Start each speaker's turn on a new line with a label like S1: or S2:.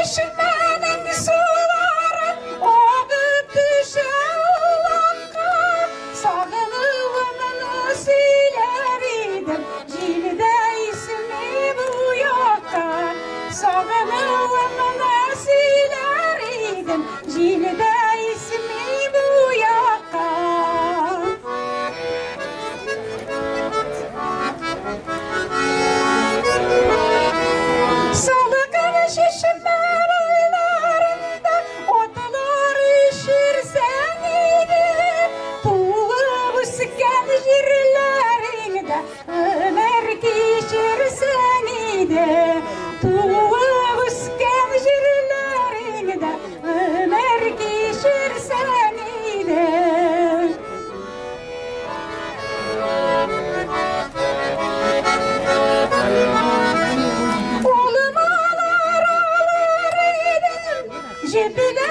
S1: çeşmenin suları akıp düşer ulakka. Sağlığımını söyler idim, cilde ismi bu yakka. Sağlığımını söyler idim, cilde ismi bu yakka. Salıkın şişmen aylarında otlar üşürsen idi. Tuğup üsken jirlerinde ömer geçirsen idi. Tuğup üsken jirlerinde ömer geçirsen idi. Cebine